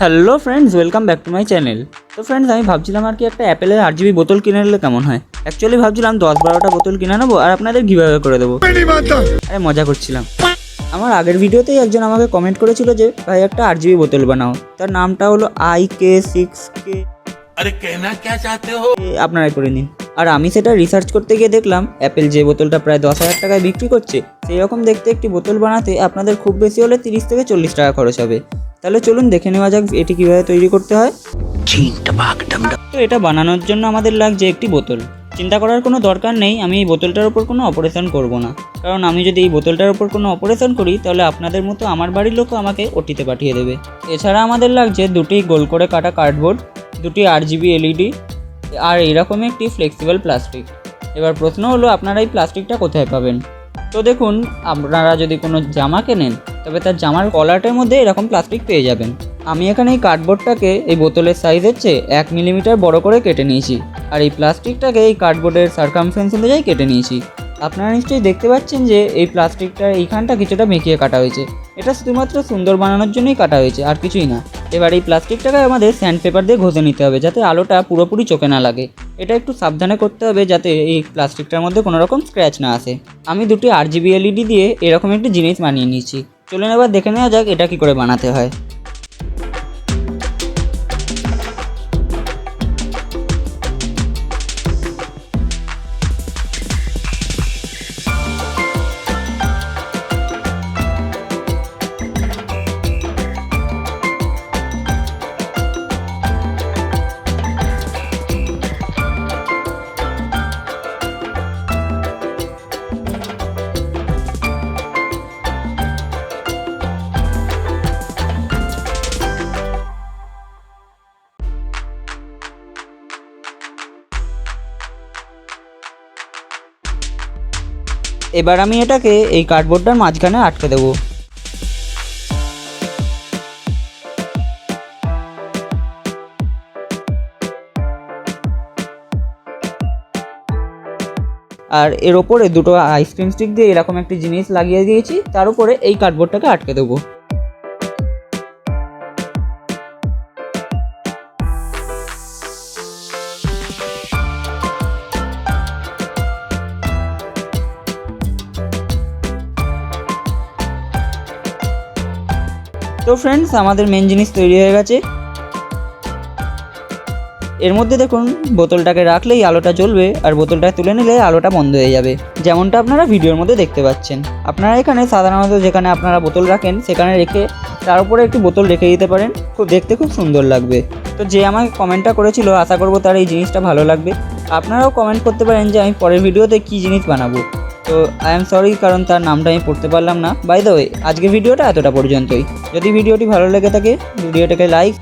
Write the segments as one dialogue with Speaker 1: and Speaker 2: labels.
Speaker 1: Hello friends, welcome back to my channel. তো friends, আমি ভাবছিলাম আর কি একটা অ্যাপেলের 8 GB বোতল কিনে নিলে কেমন হয়। অ্যাকচুয়ালি ভাবছিলাম 10-12টা বোতল কিনে নেবো আর আপনাদের গিভঅ্যাওয়ে করে দেবো। আরে মজা করছিলাম। আমার আগের ভিডিওতেই একজন আমাকে কমেন্ট করেছিল যে ভাই একটা 8 GB বোতল বানাও। তার নামটা হলো IK6K।
Speaker 2: अरे कहना क्या चाहते हो?
Speaker 1: আপনারাই করে নিন। আর আমি সেটা রিসার্চ করতে গিয়ে দেখলাম অ্যাপেল যে বোতলটা প্রায় 10,000 টাকায় বিক্রি করছে, সেই রকম দেখতে একটি বোতল বানাতে আপনাদের খুব বেশি হলে 30 থেকে 40 টাকা খরচ হবে। তাহলে চলুন দেখে নেওয়া যাক এটি কীভাবে তৈরি করতে হয়। তো এটা বানানোর জন্য আমাদের লাগছে একটি বোতল। চিন্তা করার কোনো দরকার নেই, আমি এই বোতলটার ওপর কোনো অপারেশন করব না, কারণ আমি যদি এই বোতলটার ওপর কোনো অপারেশন করি তাহলে আপনাদের মতো আমার বাড়ির লোকও আমাকে ওটিতে পাঠিয়ে দেবে। এছাড়া আমাদের লাগছে দুটি গোল করে কাটা কার্ডবোর্ড, দুটি RGB LED আর এইরকম একটি ফ্লেক্সিবল প্লাস্টিক। এবার প্রশ্ন হলো আপনারা এই প্লাস্টিকটা কোথায় পাবেন। তো দেখুন, আপনারা যদি কোনো জামা কেনেন তবে তার জামার কলারটার মধ্যে এরকম প্লাস্টিক পেয়ে যাবেন। আমি এখানে এই কার্ডবোর্ডটাকে এই বোতলের সাইজের চেয়ে 1 মিলিমিটার বড় করে কেটে নিয়েছি, আর এই প্লাস্টিকটাকে এই কার্ডবোর্ডের সার্কামফারেন্স অনুযায়ী কেটে নিয়েছি। আপনারা নিশ্চয়ই দেখতে পাচ্ছেন যে এই প্লাস্টিকটার এইখানটা কিছুটা মেকিয়ে কাটা হয়েছে। এটা শুধুমাত্র সুন্দর বানানোর জন্যই কাটা হয়েছে, আর কিছুই না। এবার এই প্লাস্টিকটাকে আমাদের স্যান্ড পেপার দিয়ে ঘষে নিতে হবে যাতে আলোটা পুরোপুরি চোখে না লাগে। এটা একটু সাবধানে করতে হবে যাতে এই প্লাস্টিকটার মধ্যে কোনো রকম স্ক্র্যাচ না আসে। আমি দুটি RGB LED দিয়ে এরকম একটি জিনিস বানিয়ে নিয়েছি। চলুন এবার দেখে নেওয়া যাক এটা কী করে বানাতে হয়। এবার আমি এটাকে এই কার্ডবোর্ডটার মাঝখানে আটকে দেবো। আর এর ওপরে দুটো আইসক্রিম স্টিক দিয়ে এরকম একটি জিনিস লাগিয়ে দিয়েছি, তার উপরে এই কার্ডবোর্ডটাকে আটকে দেবো। তো ফ্রেন্ডস, আমাদের মেন জিনিস তৈরি হয়ে গেছে। এর মধ্যে দেখুন, বোতলটাকে রাখলেই আলোটা জ্বলবে আর বোতলটা তুলে নিলে আলোটা বন্ধ হয়ে যাবে, যেমনটা আপনারা ভিডিওর মধ্যে দেখতে পাচ্ছেন। আপনারা এখানে সাধারণত যেখানে আপনারা বোতল রাখেন সেখানে রেখে তার উপরে একটি বোতল রেখে দিতে পারেন, দেখতে খুব সুন্দর লাগবে। তো যে আমাকে কমেন্টটা করেছিল, আশা করবো তার এই জিনিসটা ভালো লাগবে। আপনারাও কমেন্ট করতে পারেন যে আমি পরের ভিডিওতে কী জিনিস বানাবো। তো আই এম সরি, কারণ তার নামটা আমি পড়তে পারলাম না। বাই দ্য ওয়ে, আজকের ভিডিওটা এতটা পর্যন্তই। যদি ভিডিওটি ভালো লেগে থাকে ভিডিওটাকে লাইক,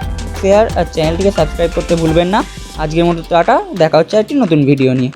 Speaker 1: শেয়ার আর চ্যানেলটিকে সাবস্ক্রাইব করতে ভুলবেন না। আজকের মতো টাটা, দেখা হচ্ছে একটি নতুন ভিডিও নিয়ে।